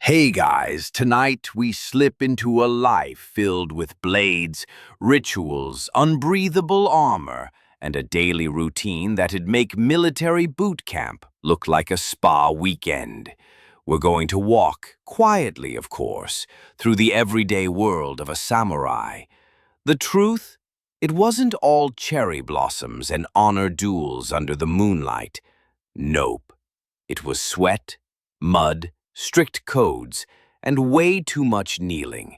Hey guys, tonight we slip into a life filled with blades, rituals, unbreathable armor, and a daily routine that'd make military boot camp look like a spa weekend. We're going to walk, quietly of course, through the everyday world of a samurai. The truth? It wasn't all cherry blossoms and honor duels under the moonlight. Nope. It was sweat, mud, strict codes, and way too much kneeling.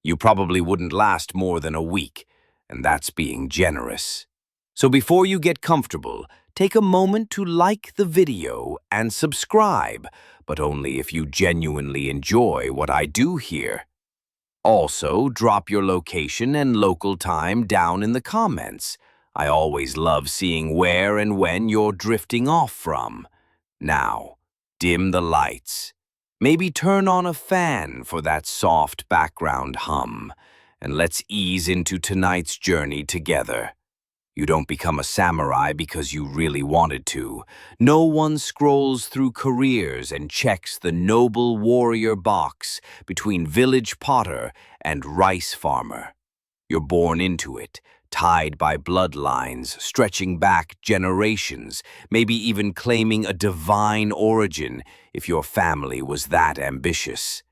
You probably wouldn't last more than a week, and that's being generous. So before you get comfortable, take a moment to like the video and subscribe, but only if you genuinely enjoy what I do here. Also, drop your location and local time down in the comments. I always love seeing where and when you're drifting off from. Now, dim the lights. Maybe turn on a fan for that soft background hum, and let's ease into tonight's journey together. You don't become a samurai because you really wanted to. No one scrolls through careers and checks the noble warrior box between village potter and rice farmer. You're born into it, tied by bloodlines stretching back generations, maybe even claiming a divine origin if your family was that ambitious.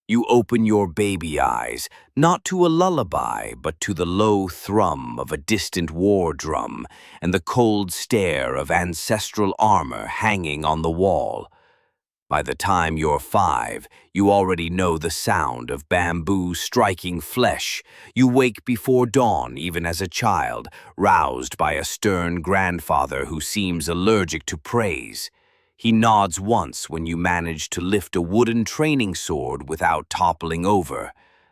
You open your baby eyes, not to a lullaby, but to the low thrum of a distant war drum and the cold stare of ancestral armor hanging on the wall. By the time you're 5, you already know the sound of bamboo striking flesh. You wake before dawn even as a child, roused by a stern grandfather who seems allergic to praise. He nods once when you manage to lift a wooden training sword without toppling over.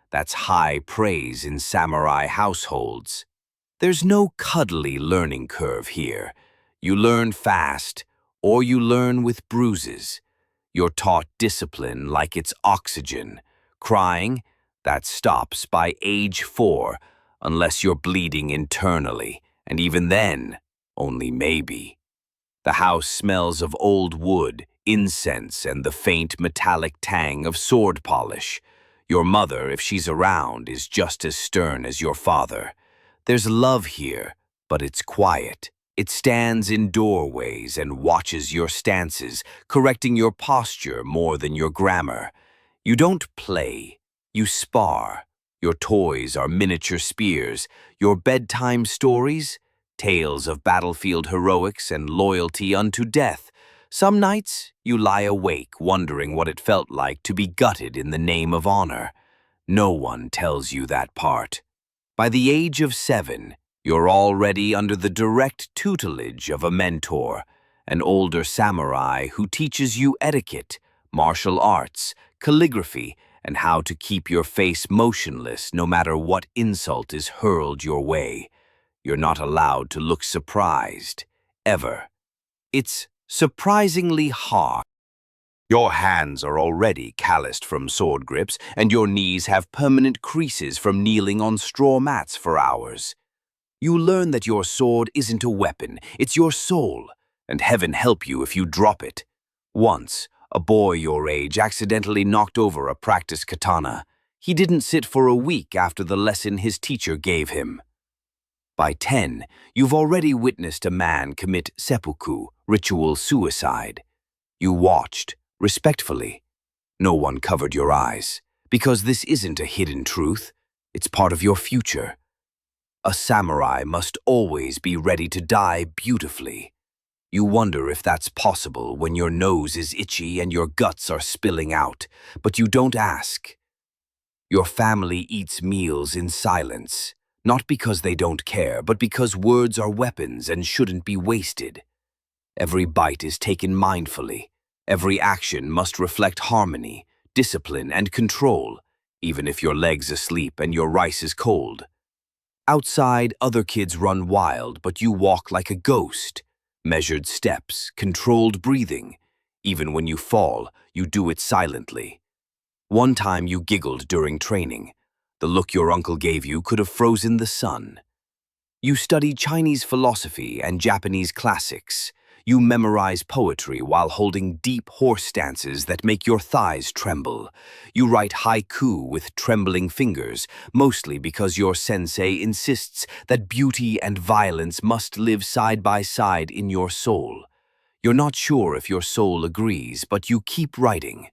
That's high praise in samurai households. There's no cuddly learning curve here. You learn fast, or you learn with bruises. You're taught discipline like it's oxygen. Crying, that stops by age 4, unless you're bleeding internally, and even then, only maybe. The house smells of old wood, incense, and the faint metallic tang of sword polish. Your mother, if she's around, is just as stern as your father. There's love here, but it's quiet. It stands in doorways and watches your stances, correcting your posture more than your grammar. You don't play, you spar. Your toys are miniature spears. Your bedtime stories? Tales of battlefield heroics and loyalty unto death. Some nights you lie awake wondering what it felt like to be gutted in the name of honor. No one tells you that part. By the age of 7, you're already under the direct tutelage of a mentor, an older samurai who teaches you etiquette, martial arts, calligraphy, and how to keep your face motionless no matter what insult is hurled your way. You're not allowed to look surprised, ever. It's surprisingly hard. Your hands are already calloused from sword grips, and your knees have permanent creases from kneeling on straw mats for hours. You learn that your sword isn't a weapon, it's your soul, and heaven help you if you drop it. Once, a boy your age accidentally knocked over a practice katana. He didn't sit for a week after the lesson his teacher gave him. By 10, you've already witnessed a man commit seppuku, ritual suicide. You watched, respectfully. No one covered your eyes, because this isn't a hidden truth. It's part of your future. A samurai must always be ready to die beautifully. You wonder if that's possible when your nose is itchy and your guts are spilling out, but you don't ask. Your family eats meals in silence, not because they don't care, but because words are weapons and shouldn't be wasted. Every bite is taken mindfully. Every action must reflect harmony, discipline, and control, even if your leg's asleep and your rice is cold. Outside, other kids run wild, but you walk like a ghost. Measured steps, controlled breathing. Even when you fall, you do it silently. One time you giggled during training. The look your uncle gave you could have frozen the sun. You study Chinese philosophy and Japanese classics. You memorize poetry while holding deep horse stances that make your thighs tremble. You write haiku with trembling fingers, mostly because your sensei insists that beauty and violence must live side by side in your soul. You're not sure if your soul agrees, but you keep writing.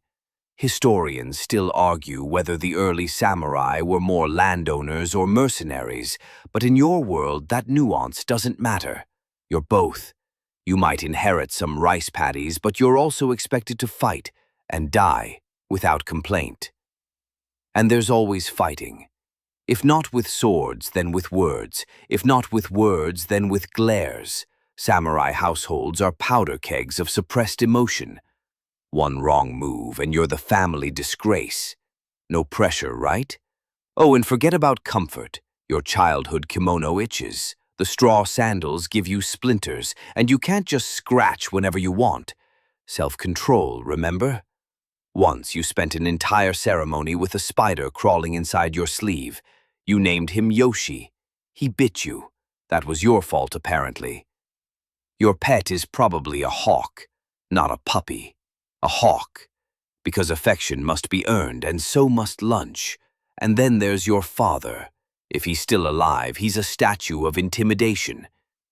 Historians still argue whether the early samurai were more landowners or mercenaries, but in your world that nuance doesn't matter. You're both. You might inherit some rice paddies, but you're also expected to fight and die without complaint. And there's always fighting. If not with swords, then with words. If not with words, then with glares. Samurai households are powder kegs of suppressed emotion. One wrong move and you're the family disgrace. No pressure, right? Oh, and forget about comfort. Your childhood kimono itches. The straw sandals give you splinters, and you can't just scratch whenever you want. Self-control, remember? Once you spent an entire ceremony with a spider crawling inside your sleeve. You named him Yoshi. He bit you. That was your fault, apparently. Your pet is probably a hawk, not a puppy. A hawk. Because affection must be earned, and so must lunch. And then there's your father. If he's still alive, he's a statue of intimidation.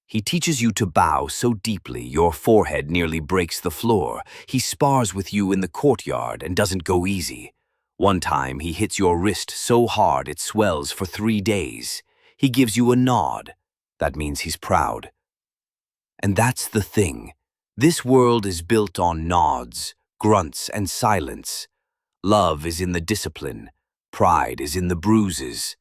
He teaches you to bow so deeply your forehead nearly breaks the floor. He spars with you in the courtyard and doesn't go easy. One time he hits your wrist so hard it swells for 3 days. He gives you a nod. That means he's proud. And that's the thing. This world is built on nods, grunts, and silence. Love is in the discipline. Pride is in the bruises.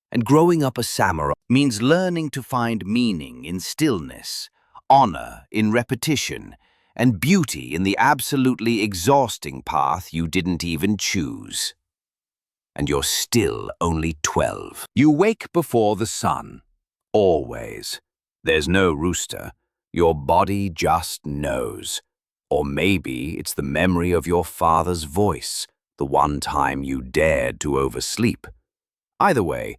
And growing up a samurai means learning to find meaning in stillness, honor in repetition, and beauty in the absolutely exhausting path you didn't even choose. And you're still only 12. You wake before the sun. Always. There's no rooster. Your body just knows. Or maybe it's the memory of your father's voice, the one time you dared to oversleep. Either way,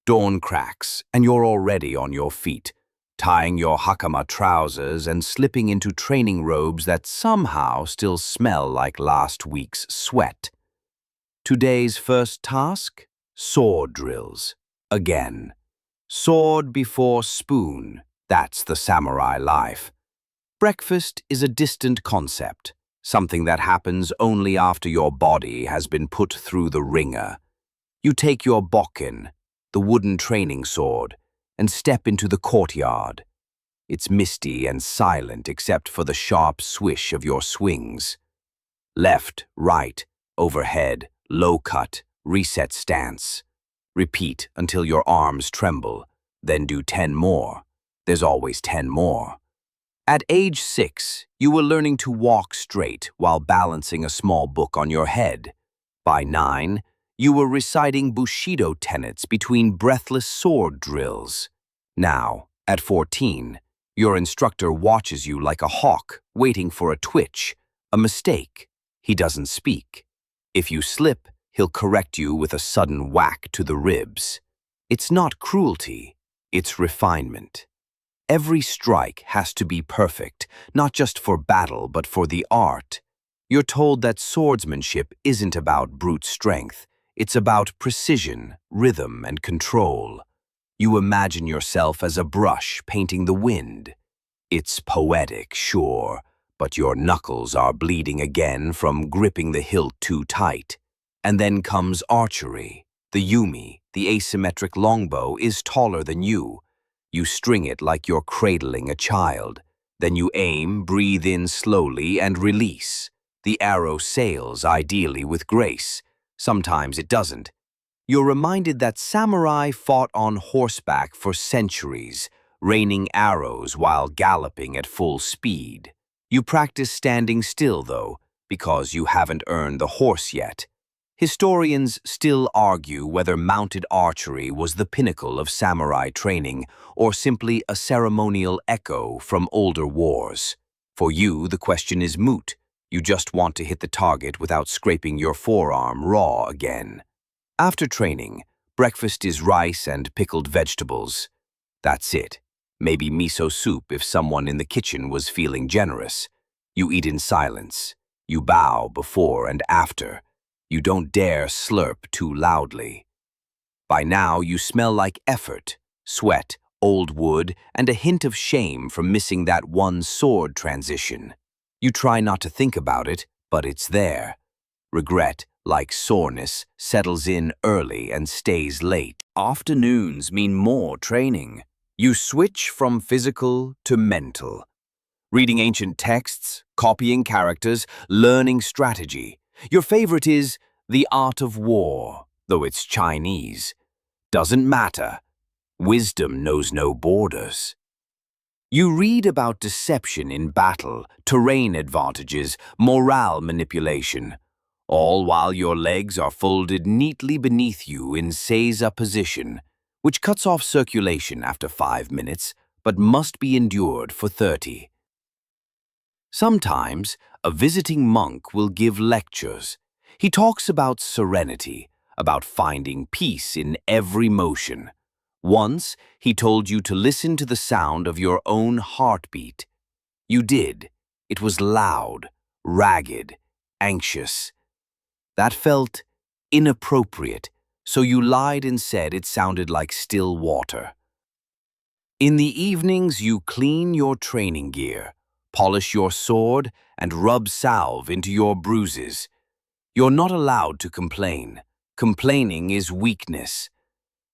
dawn cracks and you're already on your feet, tying your hakama trousers and slipping into training robes that somehow still smell like last week's sweat. Today's first task? Sword drills. Again. Sword before spoon. That's the samurai life. Breakfast is a distant concept, something that happens only after your body has been put through the ringer. You take your bokken, the wooden training sword, and step into the courtyard. It's misty and silent except for the sharp swish of your swings. Left, right, overhead, low cut, reset stance. Repeat until your arms tremble, then do 10 more. There's always 10 more. At age 6, you were learning to walk straight while balancing a small book on your head. By 9, you were reciting Bushido tenets between breathless sword drills. Now, at 14, your instructor watches you like a hawk, waiting for a twitch, a mistake. He doesn't speak. If you slip, he'll correct you with a sudden whack to the ribs. It's not cruelty, it's refinement. Every strike has to be perfect, not just for battle, but for the art. You're told that swordsmanship isn't about brute strength. It's about precision, rhythm, and control. You imagine yourself as a brush painting the wind. It's poetic, sure, but your knuckles are bleeding again from gripping the hilt too tight. And then comes archery. The yumi, the asymmetric longbow, is taller than you. You string it like you're cradling a child. Then you aim, breathe in slowly, and release. The arrow sails, ideally with grace. Sometimes it doesn't. You're reminded that samurai fought on horseback for centuries, raining arrows while galloping at full speed. You practice standing still, though, because you haven't earned the horse yet. Historians still argue whether mounted archery was the pinnacle of samurai training or simply a ceremonial echo from older wars. For you, the question is moot. You just want to hit the target without scraping your forearm raw again. After training, breakfast is rice and pickled vegetables. That's it. Maybe miso soup if someone in the kitchen was feeling generous. You eat in silence. You bow before and after. You don't dare slurp too loudly. By now, you smell like effort, sweat, old wood, and a hint of shame from missing that one sword transition. You try not to think about it, but it's there. Regret, like soreness, settles in early and stays late. Afternoons mean more training. You switch from physical to mental. Reading ancient texts, copying characters, learning strategy. Your favorite is The Art of War, though it's Chinese. Doesn't matter. Wisdom knows no borders. You read about deception in battle, terrain advantages, morale manipulation, all while your legs are folded neatly beneath you in seiza position, which cuts off circulation after 5 minutes, but must be endured for 30. Sometimes, a visiting monk will give lectures. He talks about serenity, about finding peace in every motion. Once, he told you to listen to the sound of your own heartbeat. You did. It was loud, ragged, anxious. That felt inappropriate, so you lied and said it sounded like still water. In the evenings, you clean your training gear, polish your sword, and rub salve into your bruises. You're not allowed to complain. Complaining is weakness.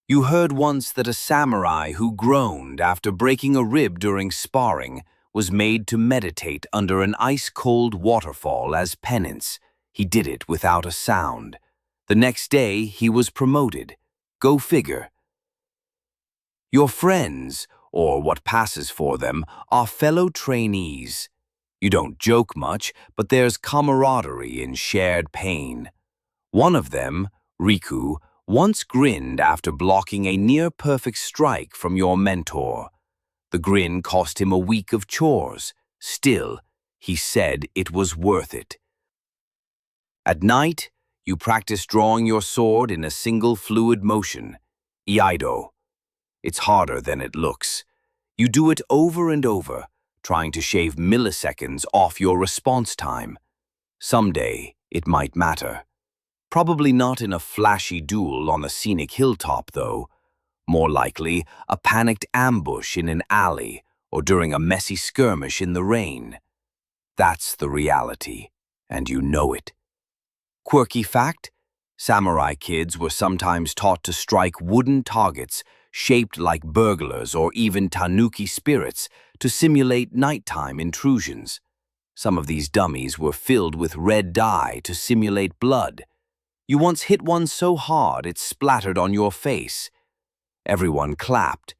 You heard once that a samurai who groaned after breaking a rib during sparring was made to meditate under an ice-cold waterfall as penance. He did it without a sound. The next day, he was promoted. Go figure. Your friends, or what passes for them, are fellow trainees. You don't joke much, but there's camaraderie in shared pain. One of them, Riku, once grinned after blocking a near-perfect strike from your mentor. The grin cost him a week of chores. Still, he said it was worth it. At night, you practice drawing your sword in a single fluid motion, iaido. It's harder than it looks. You do it over and over, trying to shave milliseconds off your response time. Someday, it might matter. Probably not in a flashy duel on a scenic hilltop, though. More likely, a panicked ambush in an alley or during a messy skirmish in the rain. That's the reality, and you know it. Quirky fact: samurai kids were sometimes taught to strike wooden targets shaped like burglars or even tanuki spirits to simulate nighttime intrusions. Some of these dummies were filled with red dye to simulate blood. You once hit one so hard it splattered on your face. Everyone clapped.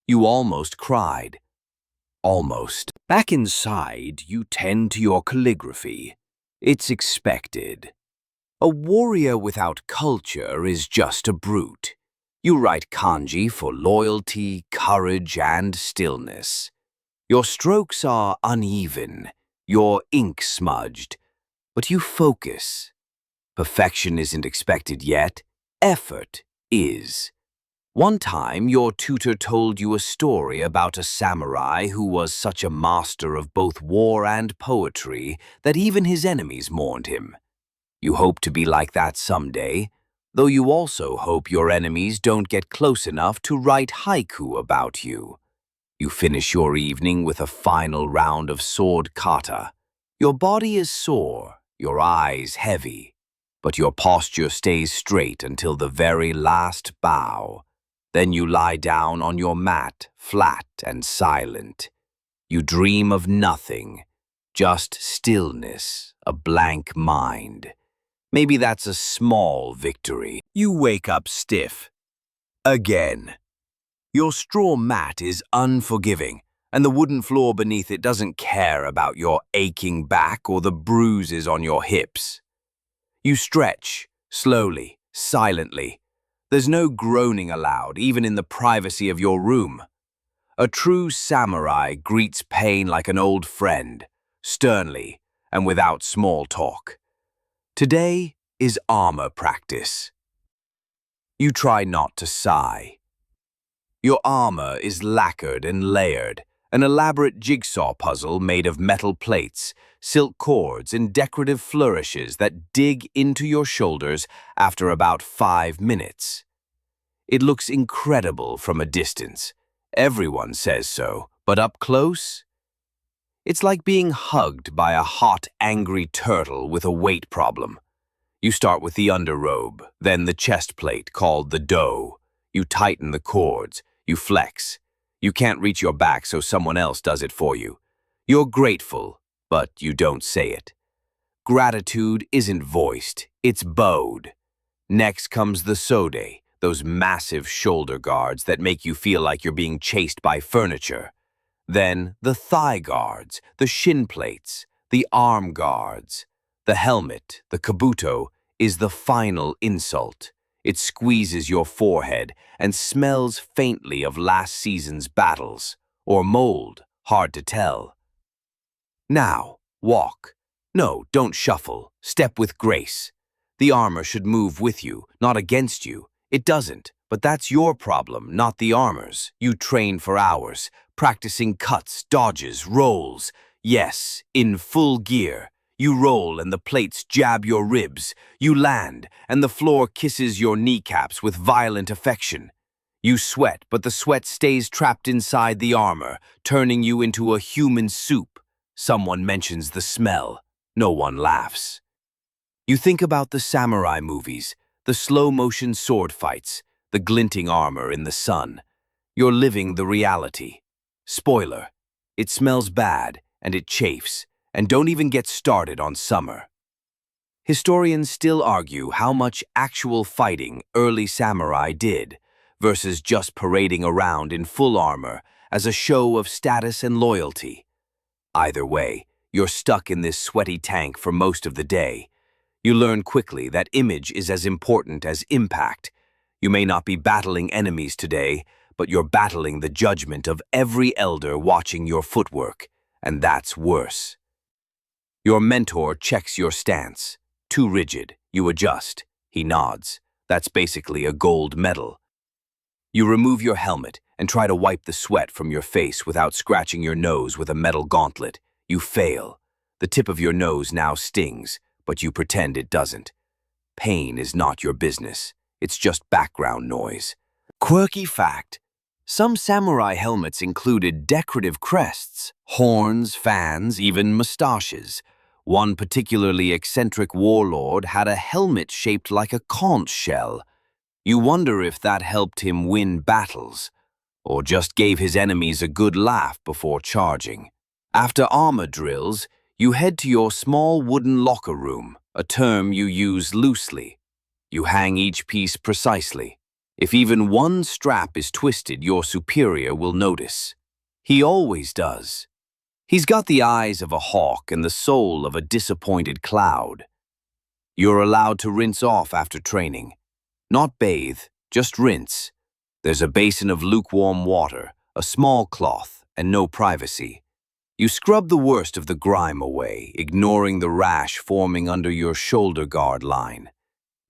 You almost cried. Almost. Back inside, you tend to your calligraphy. It's expected. A warrior without culture is just a brute. You write kanji for loyalty, courage, and stillness. Your strokes are uneven, your ink smudged, but you focus. Perfection isn't expected yet. Effort is. One time, your tutor told you a story about a samurai who was such a master of both war and poetry that even his enemies mourned him. You hope to be like that someday, though you also hope your enemies don't get close enough to write haiku about you. You finish your evening with a final round of sword kata. Your body is sore, your eyes heavy, but your posture stays straight until the very last bow. Then you lie down on your mat, flat and silent. You dream of nothing, just stillness, a blank mind. Maybe that's a small victory. You wake up stiff. Again. Your straw mat is unforgiving, and the wooden floor beneath it doesn't care about your aching back or the bruises on your hips. You stretch, slowly, silently. There's no groaning allowed, even in the privacy of your room. A true samurai greets pain like an old friend, sternly and without small talk. Today is armor practice. You try not to sigh. Your armor is lacquered and layered, an elaborate jigsaw puzzle made of metal plates, silk cords, and decorative flourishes that dig into your shoulders after about 5 minutes. It looks incredible from a distance. Everyone says so, but up close? It's like being hugged by a hot, angry turtle with a weight problem. You start with the underrobe, then the chest plate called the dough. You tighten the cords, you flex. You can't reach your back, so someone else does it for you. You're grateful, but you don't say it. Gratitude isn't voiced, it's bowed. Next comes the sode, those massive shoulder guards that make you feel like you're being chased by furniture. Then the thigh guards, the shin plates, the arm guards. The helmet, the kabuto, is the final insult. It squeezes your forehead and smells faintly of last season's battles, or mold, hard to tell. Now, walk. No, don't shuffle. Step with grace. The armor should move with you, not against you. It doesn't, but that's your problem, not the armor's. You train for hours, practicing cuts, dodges, rolls. Yes, in full gear. You roll and the plates jab your ribs. You land and the floor kisses your kneecaps with violent affection. You sweat, but the sweat stays trapped inside the armor, turning you into a human soup. Someone mentions the smell. No one laughs. You think about the samurai movies, the slow-motion sword fights, the glinting armor in the sun. You're living the reality. Spoiler, it smells bad and it chafes, and don't even get started on summer. Historians still argue how much actual fighting early samurai did versus just parading around in full armor as a show of status and loyalty. Either way, you're stuck in this sweaty tank for most of the day. You learn quickly that image is as important as impact. You may not be battling enemies today, but you're battling the judgment of every elder watching your footwork, and that's worse. Your mentor checks your stance. Too rigid, you adjust. He nods. That's basically a gold medal. You remove your helmet and try to wipe the sweat from your face without scratching your nose with a metal gauntlet. You fail. The tip of your nose now stings, but you pretend it doesn't. Pain is not your business. It's just background noise. Quirky fact: some samurai helmets included decorative crests, horns, fans, even mustaches. One particularly eccentric warlord had a helmet shaped like a conch shell. You wonder if that helped him win battles, or just gave his enemies a good laugh before charging. After armor drills, you head to your small wooden locker room, a term you use loosely. You hang each piece precisely. If even one strap is twisted, your superior will notice. He always does. He's got the eyes of a hawk and the soul of a disappointed cloud. You're allowed to rinse off after training. Not bathe, just rinse. There's a basin of lukewarm water, a small cloth, and no privacy. You scrub the worst of the grime away, ignoring the rash forming under your shoulder guard line.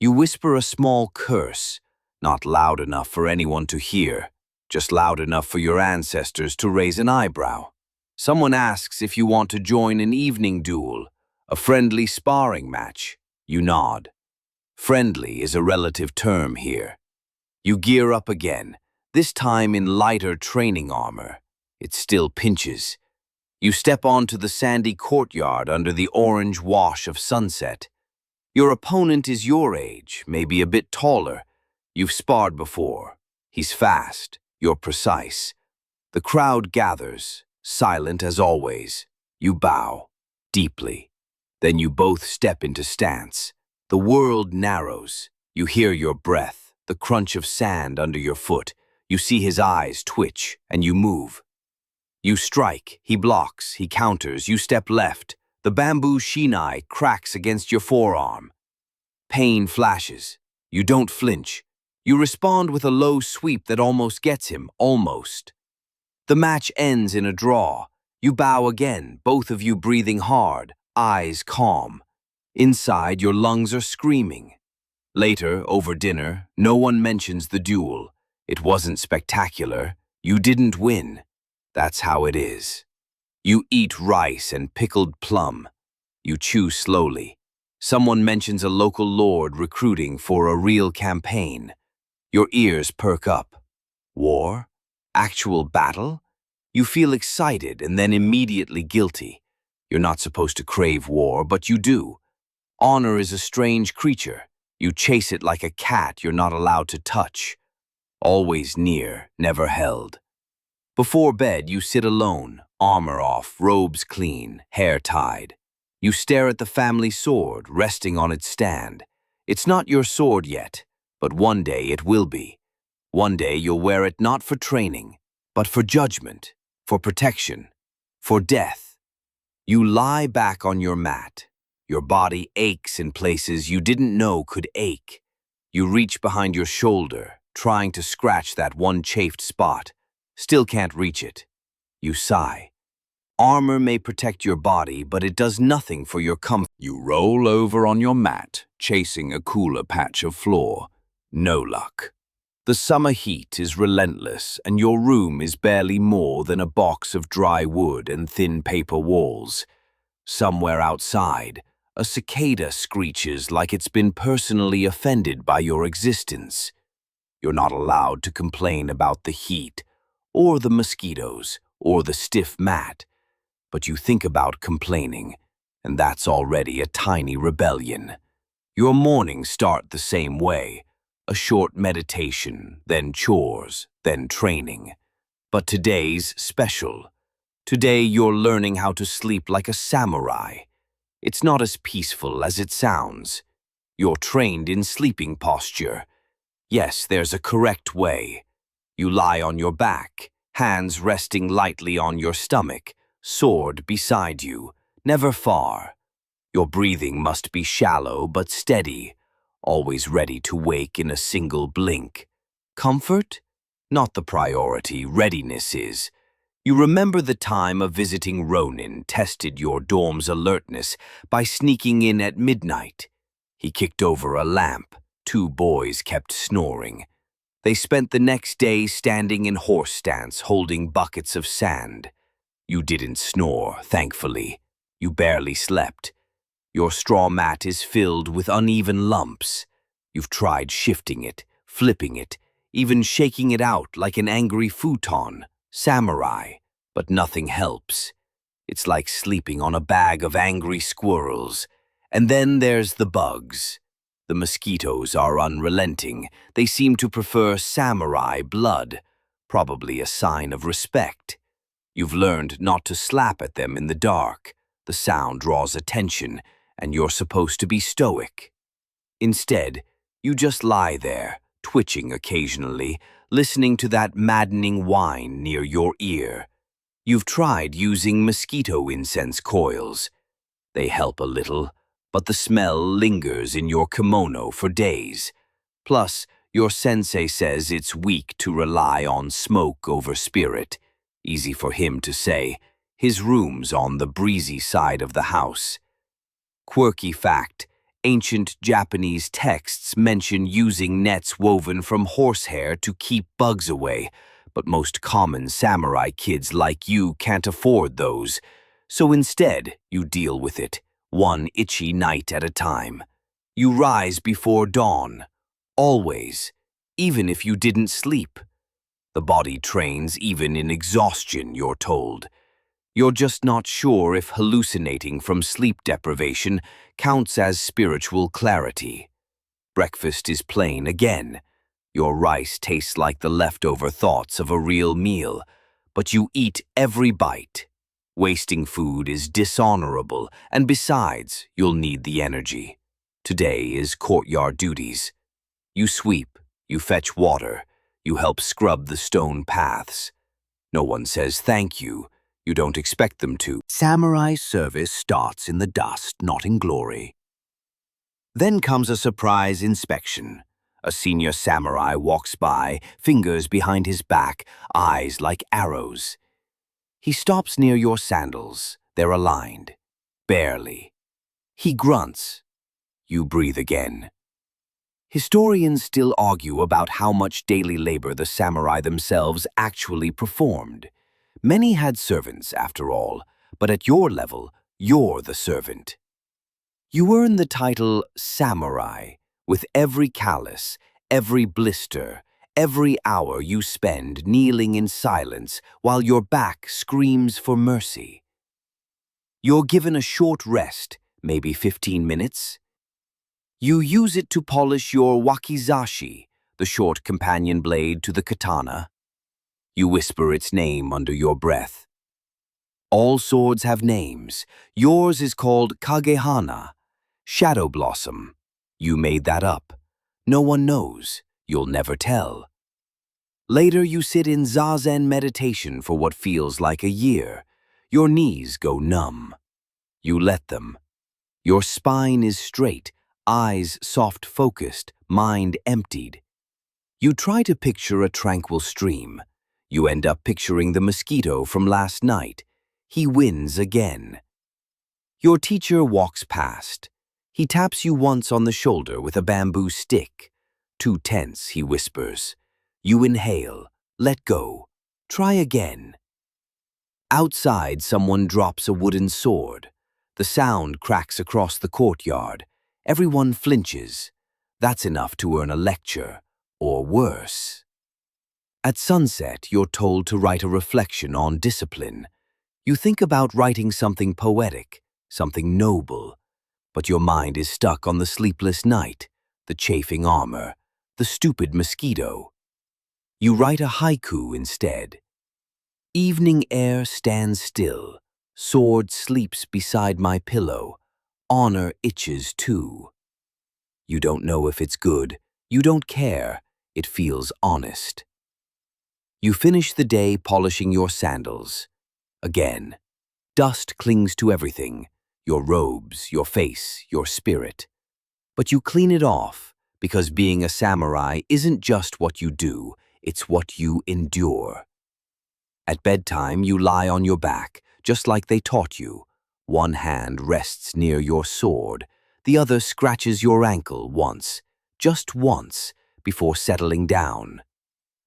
You whisper a small curse, not loud enough for anyone to hear, just loud enough for your ancestors to raise an eyebrow. Someone asks if you want to join an evening duel, a friendly sparring match. You nod. Friendly is a relative term here. You gear up again, this time in lighter training armor. It still pinches. You step onto the sandy courtyard under the orange wash of sunset. Your opponent is your age, maybe a bit taller. You've sparred before. He's fast. You're precise. The crowd gathers, silent as always. You bow, deeply. Then you both step into stance. The world narrows. You hear your breath, the crunch of sand under your foot. You see his eyes twitch, and you move. You strike, he blocks, he counters, you step left. The bamboo shinai cracks against your forearm. Pain flashes. You don't flinch. You respond with a low sweep that almost gets him, almost. The match ends in a draw. You bow again, both of you breathing hard, eyes calm. Inside, your lungs are screaming. Later, over dinner, no one mentions the duel. It wasn't spectacular. You didn't win. That's how it is. You eat rice and pickled plum. You chew slowly. Someone mentions a local lord recruiting for a real campaign. Your ears perk up. War? Actual battle? You feel excited and then immediately guilty. You're not supposed to crave war, but you do. Honor is a strange creature. You chase it like a cat you're not allowed to touch. Always near, never held. Before bed, you sit alone, armor off, robes clean, hair tied. You stare at the family sword resting on its stand. It's not your sword yet, but one day it will be. One day you'll wear it not for training, but for judgment, for protection, for death. You lie back on your mat. Your body aches in places you didn't know could ache. You reach behind your shoulder, trying to scratch that one chafed spot. Still can't reach it. You sigh. Armor may protect your body, but it does nothing for your comfort. You roll over on your mat, chasing a cooler patch of floor. No luck. The summer heat is relentless, and your room is barely more than a box of dry wood and thin paper walls. Somewhere outside, a cicada screeches like it's been personally offended by your existence. You're not allowed to complain about the heat, or the mosquitoes, or the stiff mat, but you think about complaining, and that's already a tiny rebellion. Your mornings start the same way. A short meditation, then chores, then training. But today's special. Today you're learning how to sleep like a samurai. It's not as peaceful as it sounds. You're trained in sleeping posture. Yes, there's a correct way. You lie on your back, hands resting lightly on your stomach, sword beside you, never far. Your breathing must be shallow but steady, always ready to wake in a single blink. Comfort? Not the priority, readiness is. You remember the time a visiting Ronin tested your dorm's alertness by sneaking in at midnight. He kicked over a lamp. 2 boys kept snoring. They spent the next day standing in horse stance, holding buckets of sand. You didn't snore, thankfully. You barely slept. Your straw mat is filled with uneven lumps. You've tried shifting it, flipping it, even shaking it out like an angry futon, samurai, but nothing helps. It's like sleeping on a bag of angry squirrels. And then there's the bugs. The mosquitoes are unrelenting. They seem to prefer samurai blood, probably a sign of respect. You've learned not to slap at them in the dark. The sound draws attention, and you're supposed to be stoic. Instead, you just lie there, twitching occasionally, listening to that maddening whine near your ear. You've tried using mosquito incense coils. They help a little, but the smell lingers in your kimono for days. Plus, your sensei says it's weak to rely on smoke over spirit. Easy for him to say. His room's on the breezy side of the house. Quirky fact, ancient Japanese texts mention using nets woven from horsehair to keep bugs away, but most common samurai kids like you can't afford those. So instead, you deal with it, one itchy night at a time. You rise before dawn, always, even if you didn't sleep. The body trains even in exhaustion, you're told. You're just not sure if hallucinating from sleep deprivation counts as spiritual clarity. Breakfast is plain again. Your rice tastes like the leftover thoughts of a real meal, but you eat every bite. Wasting food is dishonorable, and besides, you'll need the energy. Today is courtyard duties. You sweep, you fetch water, you help scrub the stone paths. No one says thank you. You don't expect them to. Samurai service starts in the dust, not in glory. Then comes a surprise inspection. A senior samurai walks by, fingers behind his back, eyes like arrows. He stops near your sandals. They're aligned. Barely. He grunts. You breathe again. Historians still argue about how much daily labor the samurai themselves actually performed. Many had servants, after all, but at your level, you're the servant. You earn the title samurai with every callus, every blister, every hour you spend kneeling in silence while your back screams for mercy. You're given a short rest, maybe 15 minutes. You use it to polish your wakizashi, the short companion blade to the katana. You whisper its name under your breath. All swords have names. Yours is called Kagehana, Shadow Blossom. You made that up. No one knows. You'll never tell. Later you sit in zazen meditation for what feels like a year. Your knees go numb. You let them. Your spine is straight, eyes soft-focused, mind emptied. You try to picture a tranquil stream. You end up picturing the mosquito from last night. He wins again. Your teacher walks past. He taps you once on the shoulder with a bamboo stick. Too tense, he whispers. You inhale, let go, try again. Outside, someone drops a wooden sword. The sound cracks across the courtyard. Everyone flinches. That's enough to earn a lecture, or worse. At sunset, you're told to write a reflection on discipline. You think about writing something poetic, something noble, but your mind is stuck on the sleepless night, the chafing armor, the stupid mosquito. You write a haiku instead. Evening air stands still. Sword sleeps beside my pillow. Honor itches too. You don't know if it's good. You don't care. It feels honest. You finish the day polishing your sandals. Again. Dust clings to everything. Your robes, your face, your spirit. But you clean it off, because being a samurai isn't just what you do, it's what you endure. At bedtime, you lie on your back, just like they taught you. One hand rests near your sword, the other scratches your ankle once, just once, before settling down.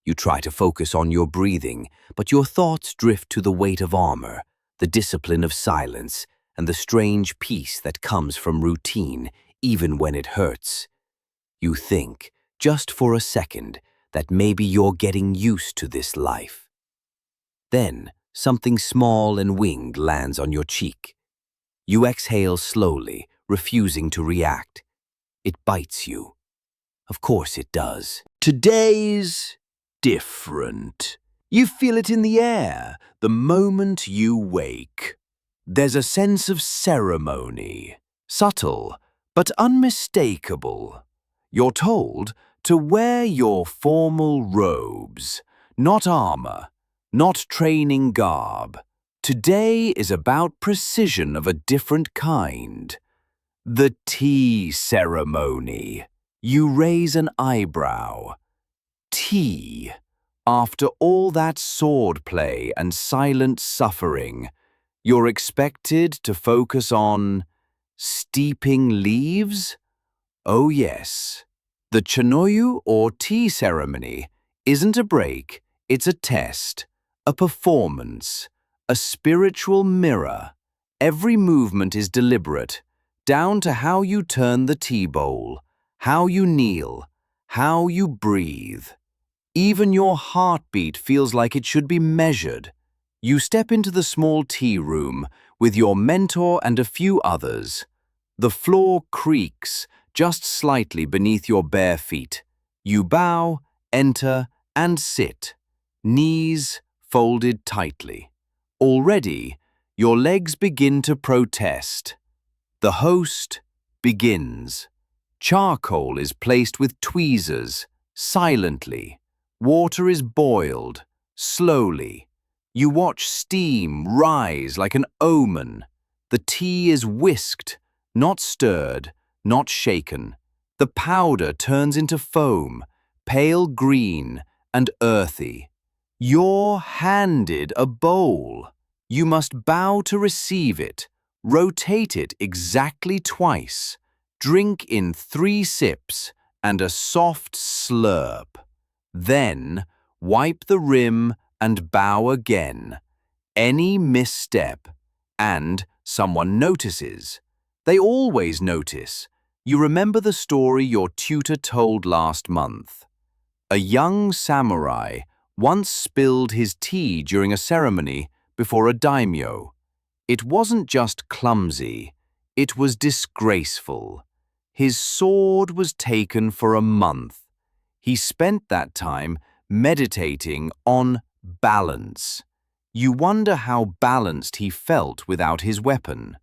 You try to focus on your breathing, but your thoughts drift to the weight of armor, the discipline of silence, and the strange peace that comes from routine, even when it hurts. You think, just for a second, that maybe you're getting used to this life. Then, something small and winged lands on your cheek. You exhale slowly, refusing to react. It bites you. Of course it does. Today's different. You feel it in the air the moment you wake. There's a sense of ceremony, subtle but unmistakable. You're told to wear your formal robes, not armor, not training garb. Today is about precision of a different kind. The tea ceremony. You raise an eyebrow. Tea. After all that swordplay and silent suffering, you're expected to focus on steeping leaves? Oh yes. The chanoyu or tea ceremony isn't a break, it's a test, a performance, a spiritual mirror. Every movement is deliberate, down to how you turn the tea bowl, how you kneel, how you breathe. Even your heartbeat feels like it should be measured. You step into the small tea room with your mentor and a few others. The floor creaks just slightly beneath your bare feet. You bow, enter, and sit, knees folded tightly. Already, your legs begin to protest. The host begins. Charcoal is placed with tweezers, silently. Water is boiled, slowly. You watch steam rise like an omen. The tea is whisked, not stirred, not shaken. The powder turns into foam, pale green and earthy. You're handed a bowl. You must bow to receive it, rotate it exactly twice, drink in 3 sips, and a soft slurp. Then wipe the rim and bow again. Any misstep, and someone notices. They always notice. You remember the story your tutor told last month. A young samurai once spilled his tea during a ceremony before a daimyo. It wasn't just clumsy, it was disgraceful. His sword was taken for a month. He spent that time meditating on balance. You wonder how balanced he felt without his weapon.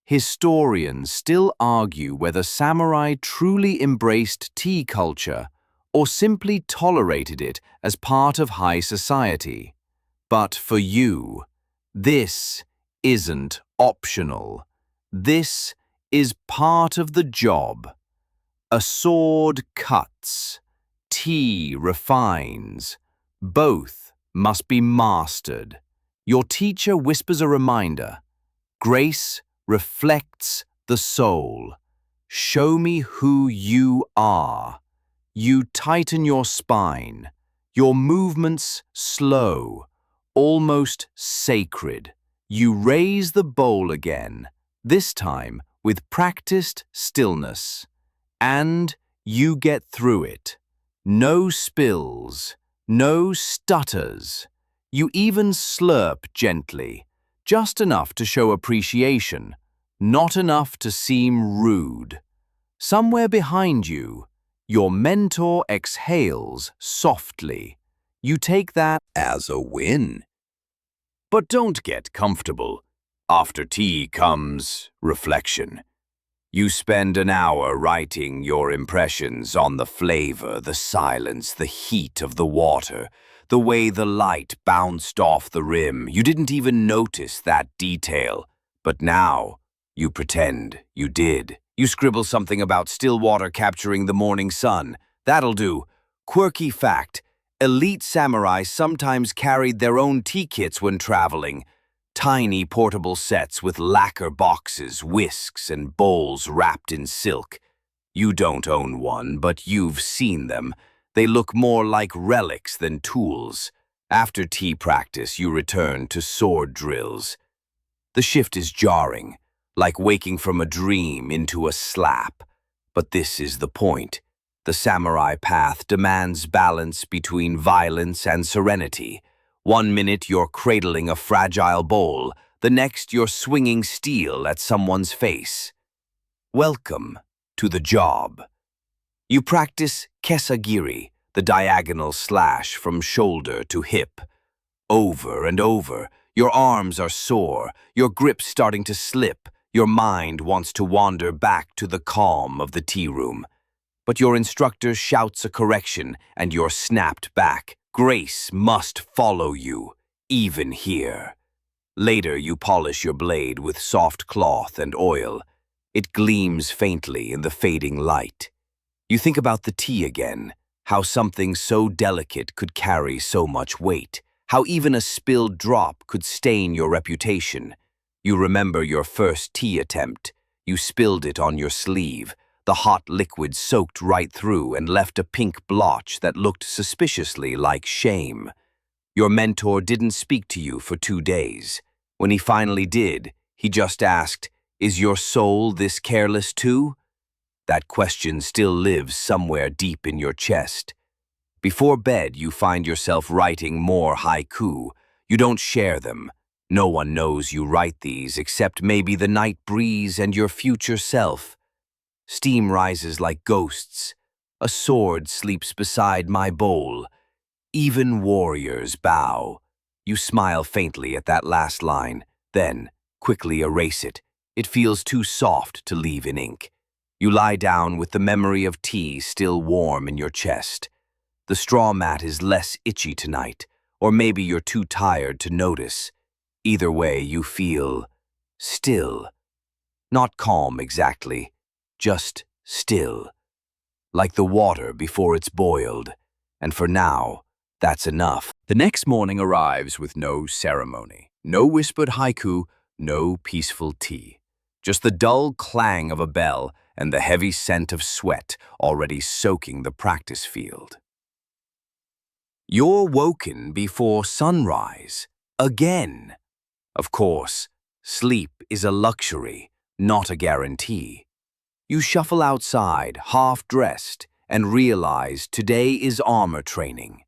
Historians still argue whether samurai truly embraced tea culture or simply tolerated it as part of high society. But for you, this isn't optional. This is part of the job. A sword cuts, tea refines. Both must be mastered. Your teacher whispers a reminder. Grace reflects the soul. Show me who you are. You tighten your spine. Your movements slow, almost sacred. You raise the bowl again, this time with practiced stillness. And you get through it. No spills, no stutters. You even slurp gently, just enough to show appreciation, not enough to seem rude. Somewhere behind you, your mentor exhales softly. You take that as a win. But don't get comfortable. After tea comes reflection. You spend an hour writing your impressions on the flavor, the silence, the heat of the water, the way the light bounced off the rim. You didn't even notice that detail. But now, you pretend you did. You scribble something about still water capturing the morning sun. That'll do. Quirky fact. Elite samurai sometimes carried their own tea kits when traveling. Tiny portable sets with lacquer boxes, whisks, and bowls wrapped in silk. You don't own one, but you've seen them. They look more like relics than tools. After tea practice, you return to sword drills. The shift is jarring, like waking from a dream into a slap. But this is the point. The samurai path demands balance between violence and serenity. 1 minute you're cradling a fragile bowl, the next you're swinging steel at someone's face. Welcome to the job. You practice kesagiri, the diagonal slash from shoulder to hip. Over and over, your arms are sore, your grip starting to slip, your mind wants to wander back to the calm of the tea room. But your instructor shouts a correction and you're snapped back. Grace must follow you, even here. Later, you polish your blade with soft cloth and oil. It gleams faintly in the fading light. You think about the tea again, how something so delicate could carry so much weight, how even a spilled drop could stain your reputation. You remember your first tea attempt. You spilled it on your sleeve. The hot liquid soaked right through and left a pink blotch that looked suspiciously like shame. Your mentor didn't speak to you for 2 days. When he finally did, he just asked, "Is your soul this careless too?" That question still lives somewhere deep in your chest. Before bed, you find yourself writing more haiku. You don't share them. No one knows you write these except maybe the night breeze and your future self. Steam rises like ghosts. A sword sleeps beside my bowl. Even warriors bow. You smile faintly at that last line, then quickly erase it. It feels too soft to leave in ink. You lie down with the memory of tea still warm in your chest. The straw mat is less itchy tonight, or maybe you're too tired to notice. Either way, you feel still. Not calm exactly. Just still, like the water before it's boiled, and for now, that's enough. The next morning arrives with no ceremony, no whispered haiku, no peaceful tea. Just the dull clang of a bell and the heavy scent of sweat already soaking the practice field. You're woken before sunrise, again. Of course, sleep is a luxury, not a guarantee. You shuffle outside, half-dressed, and realize today is armor training.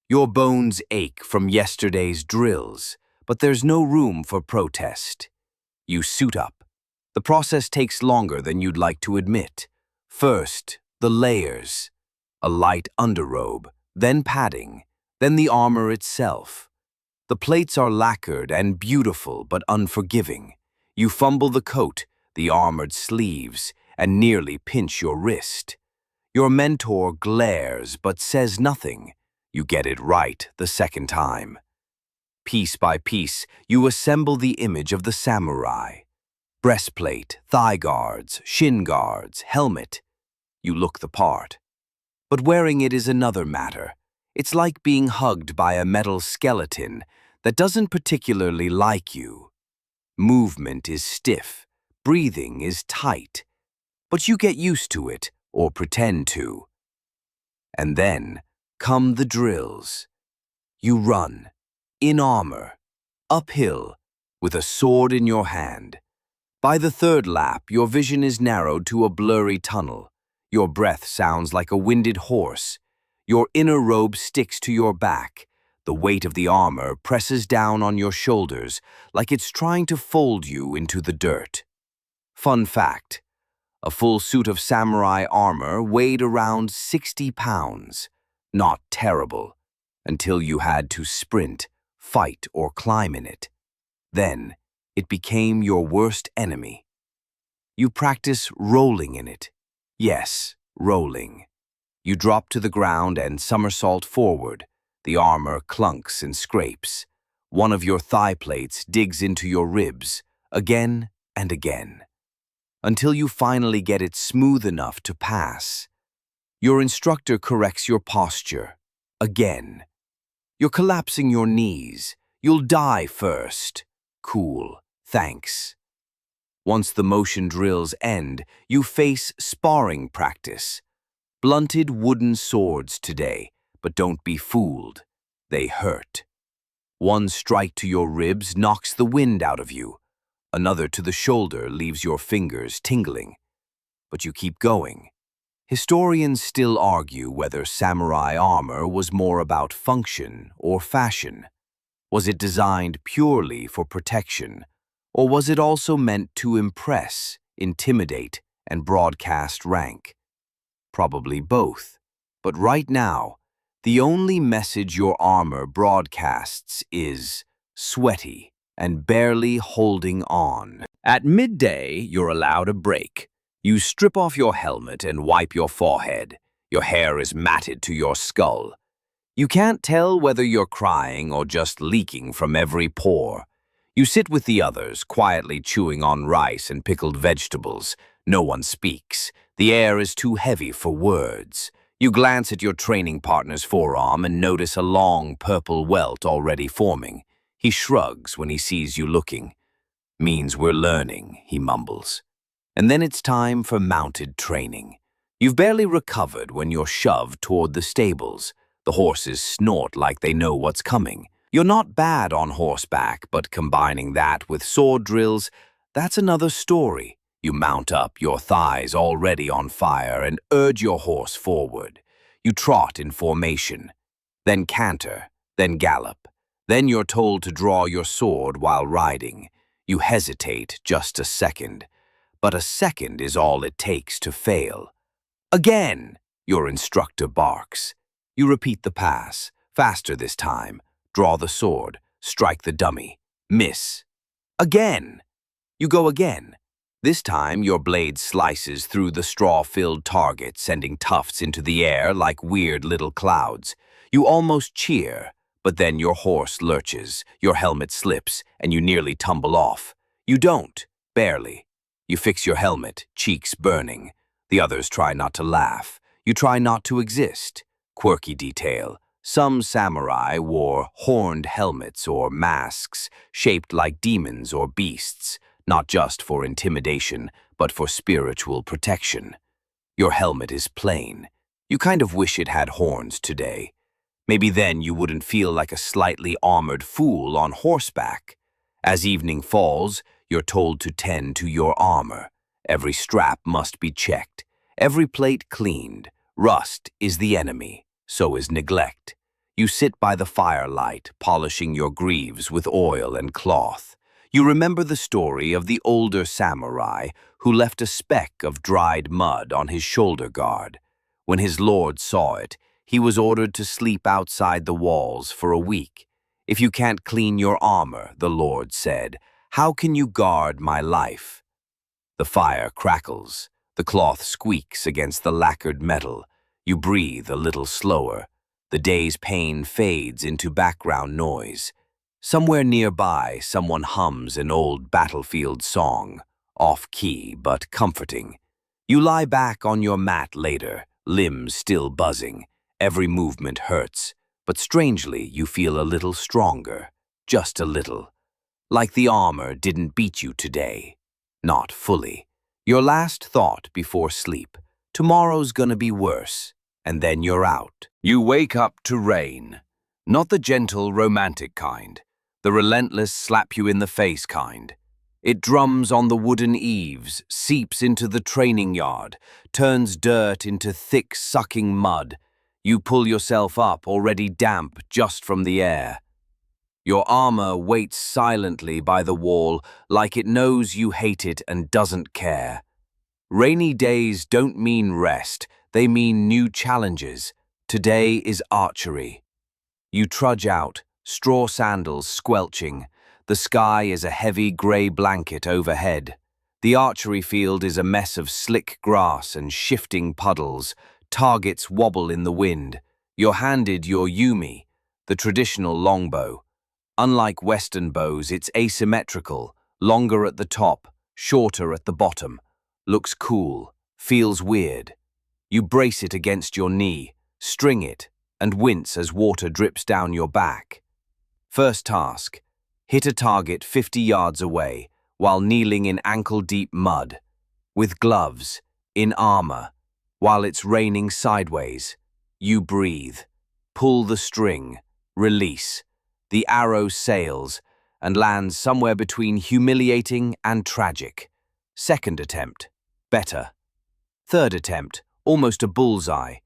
Your bones ache from yesterday's drills, but there's no room for protest. You suit up. The process takes longer than you'd like to admit. First, the layers. A light underrobe, then padding, then the armor itself. The plates are lacquered and beautiful but unforgiving. You fumble the coat, the armored sleeves, and nearly pinch your wrist. Your mentor glares but says nothing. You get it right the second time. Piece by piece, you assemble the image of the samurai. Breastplate, thigh guards, shin guards, helmet. You look the part. But wearing it is another matter. It's like being hugged by a metal skeleton that doesn't particularly like you. Movement is stiff, breathing is tight, but you get used to it, or pretend to. And then come the drills. You run, in armor, uphill, with a sword in your hand. By the third lap, your vision is narrowed to a blurry tunnel. Your breath sounds like a winded horse. Your inner robe sticks to your back. The weight of the armor presses down on your shoulders like it's trying to fold you into the dirt. Fun fact: a full suit of samurai armor weighed around 60 pounds. Not terrible, until you had to sprint, fight, or climb in it. Then, it became your worst enemy. You practice rolling in it. Yes, rolling. You drop to the ground and somersault forward. The armor clunks and scrapes. One of your thigh plates digs into your ribs, again and again, until you finally get it smooth enough to pass. Your instructor corrects your posture, again. You're collapsing your knees. You'll die first. Cool, thanks. Once the motion drills end, you face sparring practice. Blunted wooden swords today, but don't be fooled. They hurt. One strike to your ribs knocks the wind out of you. Another to the shoulder leaves your fingers tingling. But you keep going. Historians still argue whether samurai armor was more about function or fashion. Was it designed purely for protection, or was it also meant to impress, intimidate, and broadcast rank? Probably both. But right now, the only message your armor broadcasts is sweaty and barely holding on. At midday, you're allowed a break. You strip off your helmet and wipe your forehead. Your hair is matted to your skull. You can't tell whether you're crying or just leaking from every pore. You sit with the others, quietly chewing on rice and pickled vegetables. No one speaks. The air is too heavy for words. You glance at your training partner's forearm and notice a long purple welt already forming. He shrugs when he sees you looking. "Means we're learning," he mumbles. And then it's time for mounted training. You've barely recovered when you're shoved toward the stables. The horses snort like they know what's coming. You're not bad on horseback, but combining that with sword drills, that's another story. You mount up, your thighs already on fire, and urge your horse forward. You trot in formation, then canter, then gallop. Then you're told to draw your sword while riding. You hesitate just a second, but a second is all it takes to fail. Again, your instructor barks. You repeat the pass, faster this time. Draw the sword, strike the dummy, miss. Again. You go again. This time, your blade slices through the straw-filled target, sending tufts into the air like weird little clouds. You almost cheer, but then your horse lurches, your helmet slips, and you nearly tumble off. You don't, barely. You fix your helmet, cheeks burning. The others try not to laugh. You try not to exist. Quirky detail. Some samurai wore horned helmets or masks shaped like demons or beasts, not just for intimidation, but for spiritual protection. Your helmet is plain. You kind of wish it had horns today. Maybe then you wouldn't feel like a slightly armored fool on horseback. As evening falls, you're told to tend to your armor. Every strap must be checked, every plate cleaned. Rust is the enemy, so is neglect. You sit by the firelight, polishing your greaves with oil and cloth. You remember the story of the older samurai who left a speck of dried mud on his shoulder guard. When his lord saw it, he was ordered to sleep outside the walls for a week. "If you can't clean your armor," the lord said, "how can you guard my life?" The fire crackles. The cloth squeaks against the lacquered metal. You breathe a little slower. The day's pain fades into background noise. Somewhere nearby, someone hums an old battlefield song, off-key but comforting. You lie back on your mat later, limbs still buzzing. Every movement hurts, but strangely you feel a little stronger, just a little. Like the armor didn't beat you today. Not fully. Your last thought before sleep, tomorrow's gonna be worse, and then you're out. You wake up to rain. Not the gentle, romantic kind. The relentless, slap-you-in-the-face kind. It drums on the wooden eaves, seeps into the training yard, turns dirt into thick, sucking mud. You pull yourself up, already damp just from the air. Your armor waits silently by the wall, like it knows you hate it and doesn't care. Rainy days don't mean rest, they mean new challenges. Today is archery. You trudge out, straw sandals squelching. The sky is a heavy grey blanket overhead. The archery field is a mess of slick grass and shifting puddles. Targets wobble in the wind. You're handed your yumi, the traditional longbow. Unlike Western bows, it's asymmetrical, longer at the top, shorter at the bottom. Looks cool, feels weird. You brace it against your knee, string it, and wince as water drips down your back. First task, hit a target 50 yards away while kneeling in ankle-deep mud, with gloves, in armor, while it's raining sideways. You breathe, pull the string, release. The arrow sails and lands somewhere between humiliating and tragic. Second attempt, better. Third attempt, almost a bullseye.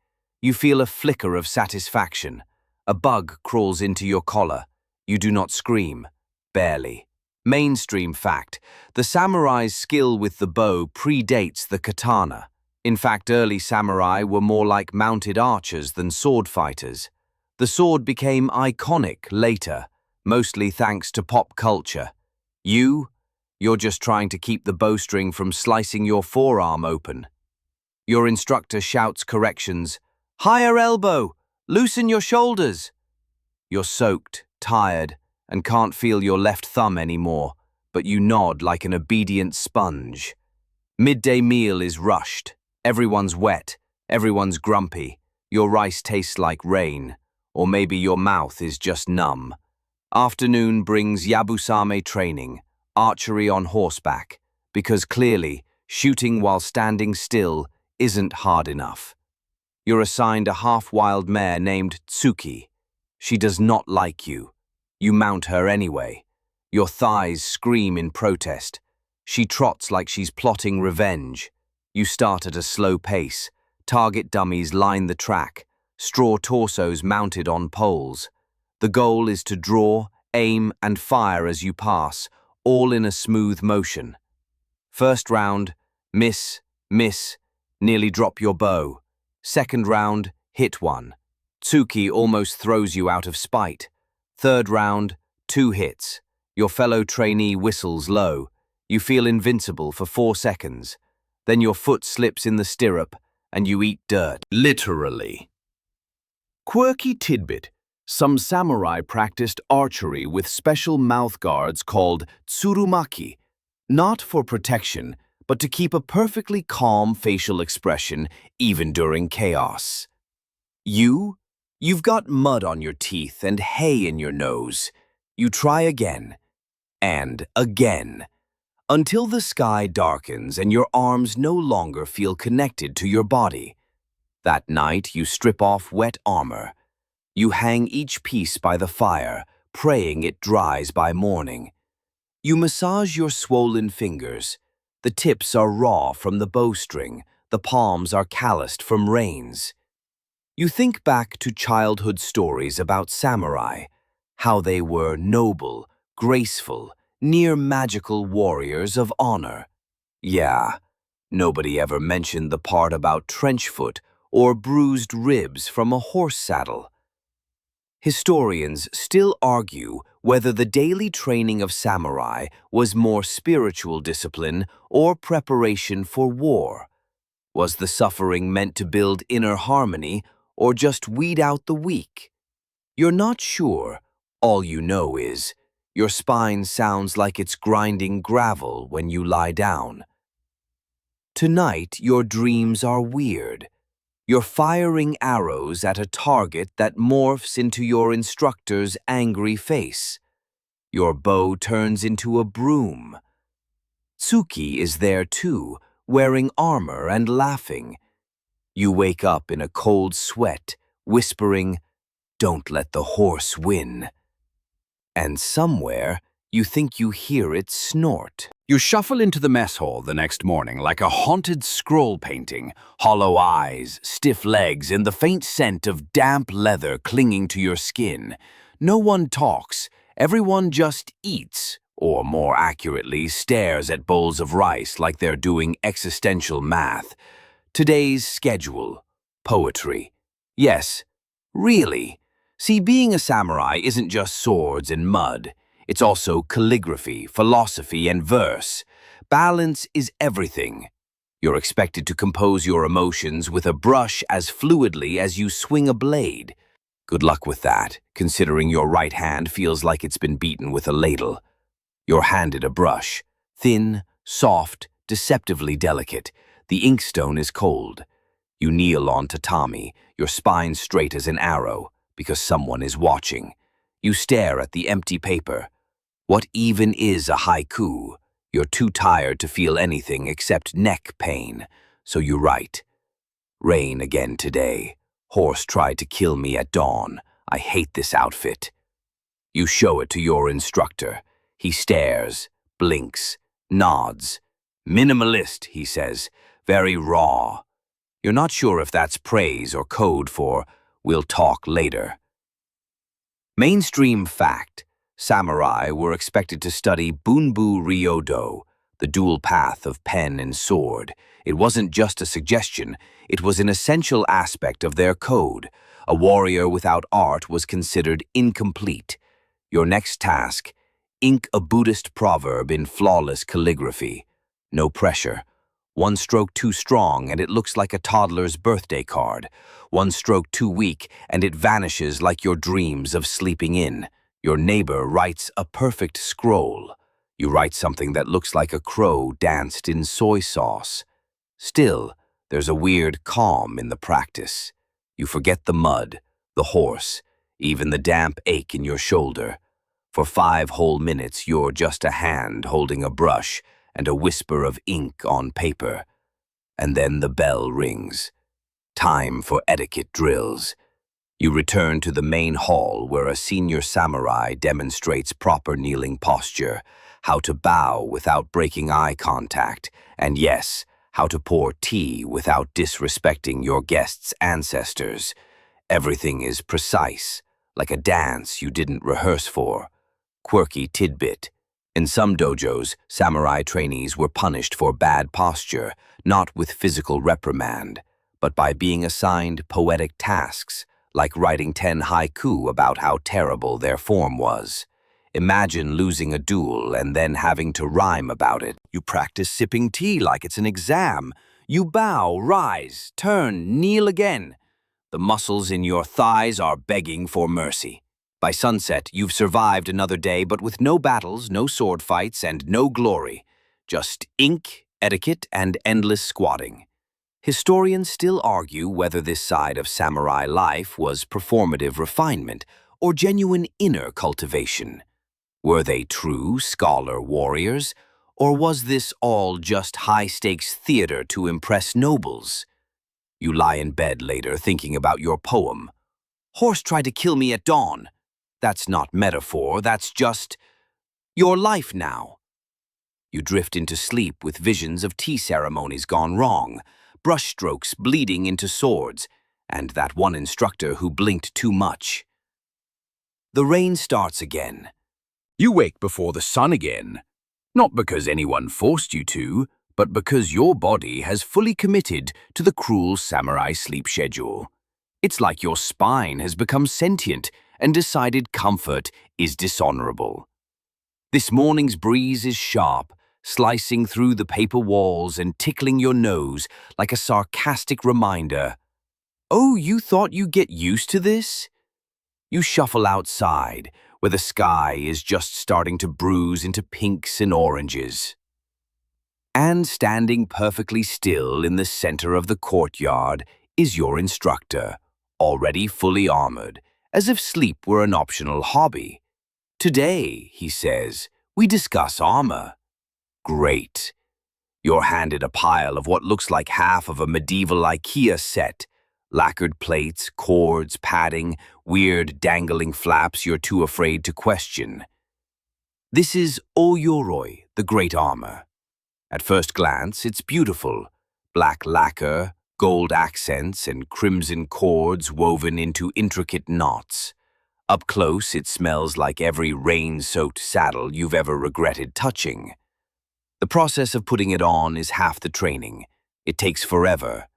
You feel a flicker of satisfaction. A bug crawls into your collar. You do not scream, barely. Mainstream fact, the samurai's skill with the bow predates the katana. In fact, early samurai were more like mounted archers than sword fighters. The sword became iconic later, mostly thanks to pop culture. You're just trying to keep the bowstring from slicing your forearm open. Your instructor shouts corrections. "Higher elbow! Loosen your shoulders!" You're soaked, tired, and can't feel your left thumb anymore, but you nod like an obedient sponge. Midday meal is rushed. Everyone's wet, everyone's grumpy. Your rice tastes like rain, or maybe your mouth is just numb. Afternoon brings yabusame training, archery on horseback, because clearly, shooting while standing still isn't hard enough. You're assigned a half-wild mare named Tsuki. She does not like you. You mount her anyway. Your thighs scream in protest. She trots like she's plotting revenge. You start at a slow pace. Target dummies line the track, straw torsos mounted on poles. The goal is to draw, aim, and fire as you pass, all in a smooth motion. First round, miss, nearly drop your bow. Second round, hit one. Tsuki almost throws you out of spite. Third round, 2 hits. Your fellow trainee whistles low. You feel invincible for 4 seconds. Then your foot slips in the stirrup and you eat dirt. Literally. Quirky tidbit. Some samurai practiced archery with special mouth guards called tsurumaki, not for protection, but to keep a perfectly calm facial expression even during chaos. You've got mud on your teeth and hay in your nose. You try again, and again. until the sky darkens and your arms no longer feel connected to your body. That night, you strip off wet armor. You hang each piece by the fire, praying it dries by morning. You massage your swollen fingers. The tips are raw from the bowstring, the palms are calloused from rains. You think back to childhood stories about samurai, how they were noble, graceful, near magical warriors of honor. Yeah, nobody ever mentioned the part about trench foot or bruised ribs from a horse saddle. Historians still argue whether the daily training of samurai was more spiritual discipline or preparation for war. Was the suffering meant to build inner harmony or just weed out the weak? You're not sure. All you know is your spine sounds like it's grinding gravel when you lie down. Tonight, your dreams are weird. You're firing arrows at a target that morphs into your instructor's angry face. Your bow turns into a broom. Tsuki is there too, wearing armor and laughing. You wake up in a cold sweat, whispering, "Don't let the horse win." And somewhere, you think you hear it snort. You shuffle into the mess hall the next morning like a haunted scroll painting, hollow eyes, stiff legs, and the faint scent of damp leather clinging to your skin. No one talks, everyone just eats, or more accurately, stares at bowls of rice like they're doing existential math. Today's schedule. Poetry. Yes, really. See, being a samurai isn't just swords and mud. It's also calligraphy, philosophy, and verse. Balance is everything. You're expected to compose your emotions with a brush as fluidly as you swing a blade. Good luck with that, considering your right hand feels like it's been beaten with a ladle. You're handed a brush. Thin, soft, deceptively delicate. The inkstone is cold. You kneel on tatami, your spine straight as an arrow, because someone is watching. You stare at the empty paper. What even is a haiku? You're too tired to feel anything except neck pain, so you write. Rain again today. Horse tried to kill me at dawn. I hate this outfit. You show it to your instructor. He stares, blinks, nods. Minimalist, he says. Very raw. You're not sure if that's praise or code for, "We'll talk later." Mainstream fact. Samurai were expected to study Bunbu Ryodo, the dual path of pen and sword. It wasn't just a suggestion, it was an essential aspect of their code. A warrior without art was considered incomplete. Your next task, ink a Buddhist proverb in flawless calligraphy. No pressure. One stroke too strong and it looks like a toddler's birthday card. One stroke too weak and it vanishes like your dreams of sleeping in. Your neighbor writes a perfect scroll. You write something that looks like a crow danced in soy sauce. Still, there's a weird calm in the practice. You forget the mud, the horse, even the damp ache in your shoulder. For 5 whole minutes, you're just a hand holding a brush and a whisper of ink on paper. And then the bell rings. Time for etiquette drills. You return to the main hall where a senior samurai demonstrates proper kneeling posture, how to bow without breaking eye contact, and yes, how to pour tea without disrespecting your guest's ancestors. Everything is precise, like a dance you didn't rehearse for. Quirky tidbit. In some dojos, samurai trainees were punished for bad posture, not with physical reprimand, but by being assigned poetic tasks, like writing 10 haiku about how terrible their form was. Imagine losing a duel and then having to rhyme about it. You practice sipping tea like it's an exam. You bow, rise, turn, kneel again. The muscles in your thighs are begging for mercy. By sunset, you've survived another day, but with no battles, no sword fights, and no glory. Just ink, etiquette, and endless squatting. Historians still argue whether this side of samurai life was performative refinement or genuine inner cultivation. Were they true scholar warriors, Or was this all just high-stakes theater to impress nobles? You lie in bed later thinking about your poem. Horse tried to kill me at dawn. That's not metaphor, that's just your life now. You drift into sleep with visions of tea ceremonies gone wrong, brushstrokes bleeding into swords, and that one instructor who blinked too much. The rain starts again. You wake before the sun again. Not because anyone forced you to, but because your body has fully committed to the cruel samurai sleep schedule. It's like your spine has become sentient and decided comfort is dishonorable. This morning's breeze is sharp, slicing through the paper walls and tickling your nose like a sarcastic reminder. Oh, you thought you'd get used to this? You shuffle outside, where the sky is just starting to bruise into pinks and oranges. And standing perfectly still in the center of the courtyard is your instructor, already fully armored, as if sleep were an optional hobby. Today, he says, we discuss armor. Great. You're handed a pile of what looks like half of a medieval IKEA set. Lacquered plates, cords, padding, weird dangling flaps you're too afraid to question. This is Oyoroi, the great armor. At first glance, it's beautiful. Black lacquer, gold accents, and crimson cords woven into intricate knots. Up close, it smells like every rain-soaked saddle you've ever regretted touching. The process of putting it on is half the training. It takes forever.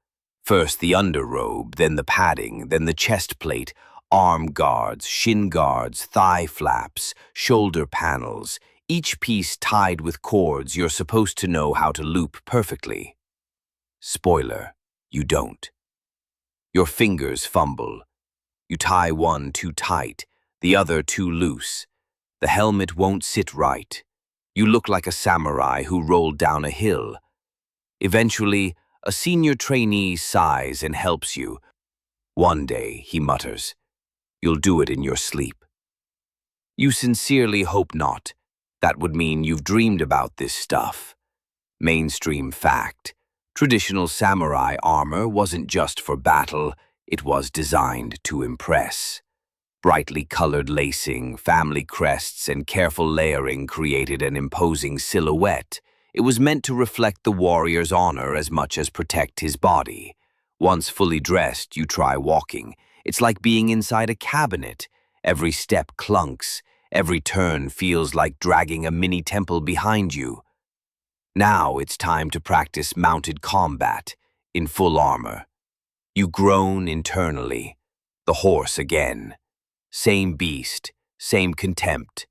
First the underrobe, then the padding, then the chest plate, arm guards, shin guards, thigh flaps, shoulder panels, each piece tied with cords you're supposed to know how to loop perfectly. Spoiler, you don't. Your fingers fumble. You tie one too tight, the other too loose. The helmet won't sit right. You look like a samurai who rolled down a hill. Eventually, a senior trainee sighs and helps you. One day, he mutters, you'll do it in your sleep. You sincerely hope not. That would mean you've dreamed about this stuff. Mainstream fact. Traditional samurai armor wasn't just for battle, it was designed to impress. Brightly colored lacing, family crests, and careful layering created an imposing silhouette. It was meant to reflect the warrior's honor as much as protect his body. Once fully dressed, you try walking. It's like being inside a cabinet. Every step clunks. Every turn feels like dragging a mini temple behind you. Now it's time to practice mounted combat, in full armor. You groan internally. The horse again. Same beast, same contempt.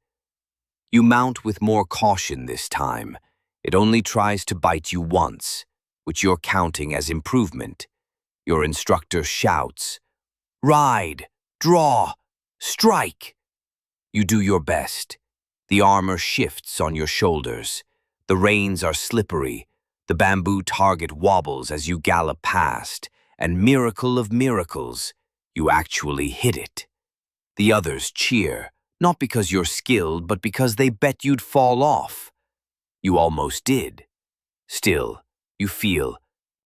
You mount with more caution this time. It only tries to bite you once, which you're counting as improvement. Your instructor shouts, "Ride! Draw! Strike!" You do your best. The armor shifts on your shoulders. The reins are slippery. The bamboo target wobbles as you gallop past. And miracle of miracles, you actually hit it. The others cheer, not because you're skilled, but because they bet you'd fall off. You almost did. Still, you feel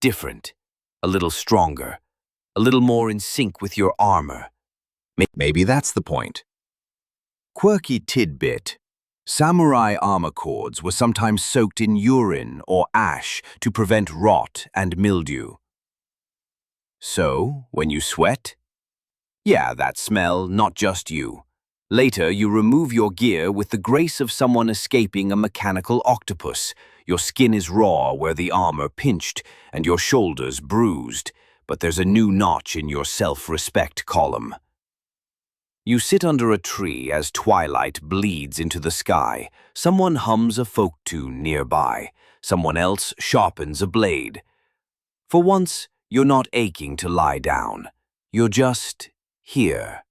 different, a little stronger, a little more in sync with your armor. Maybe that's the point. Quirky tidbit. Samurai armor cords were sometimes soaked in urine or ash to prevent rot and mildew. So, when you sweat? Yeah, that smell, not just you. Later, you remove your gear with the grace of someone escaping a mechanical octopus. Your skin is raw where the armor pinched, and your shoulders bruised, but there's a new notch in your self-respect column. You sit under a tree as twilight bleeds into the sky. Someone hums a folk tune nearby. Someone else sharpens a blade. For once, you're not aching to lie down. You're just here.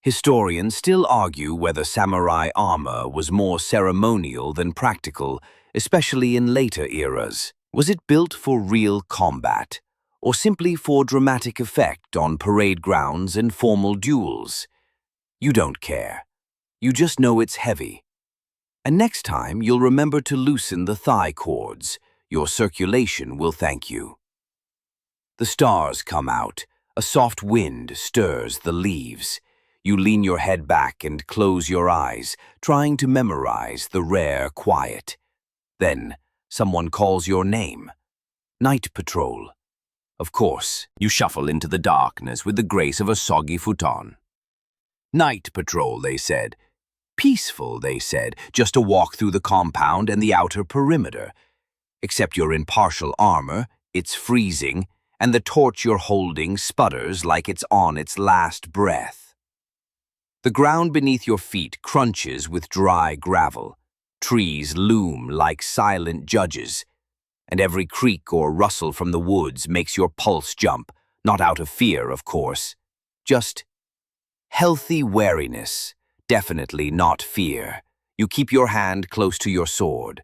Historians still argue whether samurai armor was more ceremonial than practical, especially in later eras. Was it built for real combat, or simply for dramatic effect on parade grounds and formal duels? You don't care. You just know it's heavy. And next time, you'll remember to loosen the thigh cords. Your circulation will thank you. The stars come out. A soft wind stirs the leaves. You lean your head back and close your eyes, trying to memorize the rare quiet. Then, someone calls your name. Night Patrol. Of course, you shuffle into the darkness with the grace of a soggy futon. Night Patrol, they said. Peaceful, they said, just a walk through the compound and the outer perimeter. Except you're in partial armor, it's freezing, and the torch you're holding sputters like it's on its last breath. The ground beneath your feet crunches with dry gravel. Trees loom like silent judges, and every creak or rustle from the woods makes your pulse jump, not out of fear, of course. Just healthy wariness, definitely not fear. You keep your hand close to your sword,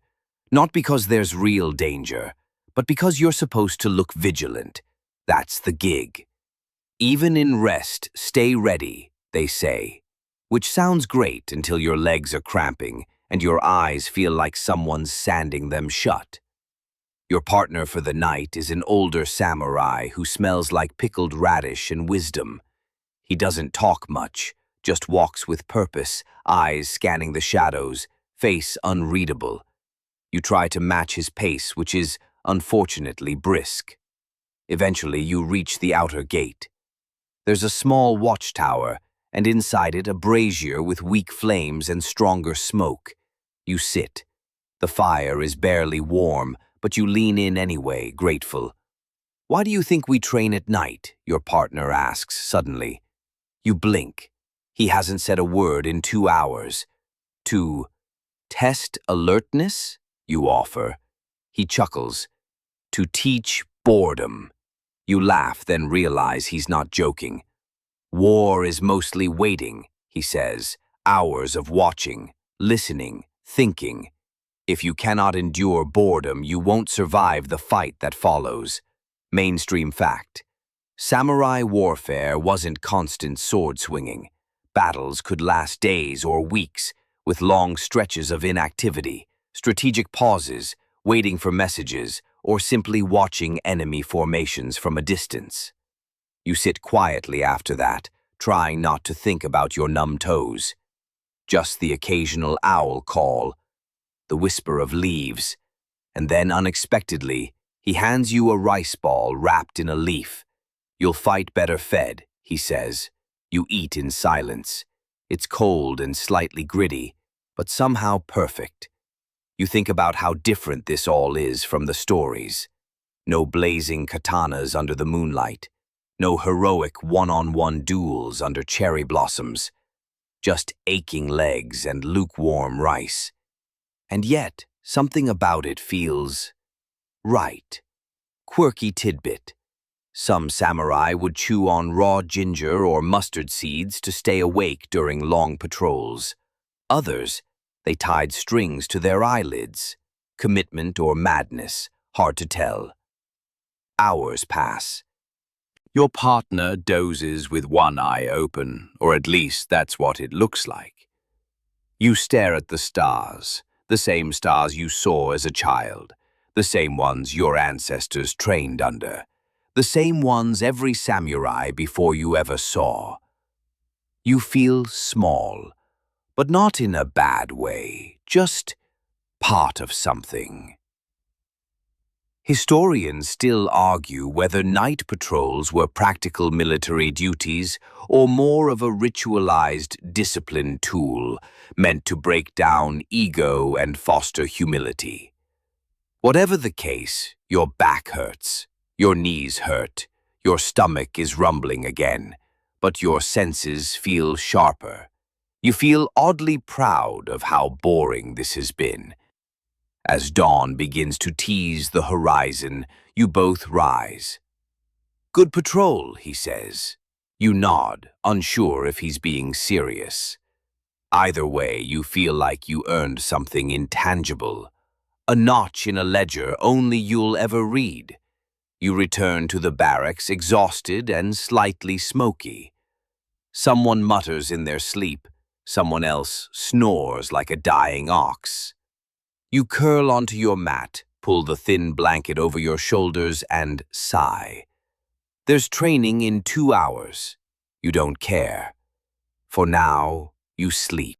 not because there's real danger, but because you're supposed to look vigilant. That's the gig. Even in rest, stay ready, they say, which sounds great until your legs are cramping and your eyes feel like someone's sanding them shut. Your partner for the night is an older samurai who smells like pickled radish and wisdom. He doesn't talk much, just walks with purpose, eyes scanning the shadows, face unreadable. You try to match his pace, which is, unfortunately, brisk. Eventually, you reach the outer gate. There's a small watchtower, and inside it a brazier with weak flames and stronger smoke. You sit. The fire is barely warm, but you lean in anyway, grateful. "Why do you think we train at night?" your partner asks suddenly. You blink. He hasn't said a word in 2 hours. "To test alertness?" you offer. He chuckles. "To teach boredom." You laugh, then realize he's not joking. "War is mostly waiting," he says. "Hours of watching, listening, thinking. If you cannot endure boredom, you won't survive the fight that follows." Mainstream fact. Samurai warfare wasn't constant sword swinging. Battles could last days or weeks, with long stretches of inactivity, strategic pauses, waiting for messages, or simply watching enemy formations from a distance. You sit quietly after that, trying not to think about your numb toes. Just the occasional owl call, the whisper of leaves, and then unexpectedly, he hands you a rice ball wrapped in a leaf. "You'll fight better fed," he says. You eat in silence. It's cold and slightly gritty, but somehow perfect. You think about how different this all is from the stories. No blazing katanas under the moonlight. No heroic one-on-one duels under cherry blossoms. Just aching legs and lukewarm rice. And yet, something about it feels right. Quirky tidbit. Some samurai would chew on raw ginger or mustard seeds to stay awake during long patrols. Others, they tied strings to their eyelids. Commitment or madness, hard to tell. Hours pass. Your partner dozes with one eye open, or at least that's what it looks like. You stare at the stars, the same stars you saw as a child, the same ones your ancestors trained under, the same ones every samurai before you ever saw. You feel small, but not in a bad way, just part of something. Historians still argue whether night patrols were practical military duties or more of a ritualized discipline tool meant to break down ego and foster humility. Whatever the case, your back hurts, your knees hurt, your stomach is rumbling again, but your senses feel sharper. You feel oddly proud of how boring this has been. As dawn begins to tease the horizon, you both rise. "Good patrol," he says. You nod, unsure if he's being serious. Either way, you feel like you earned something intangible, a notch in a ledger only you'll ever read. You return to the barracks exhausted and slightly smoky. Someone mutters in their sleep, Someone else snores like a dying ox. You curl onto your mat, pull the thin blanket over your shoulders, and sigh. There's training in 2 hours. You don't care. For now, you sleep.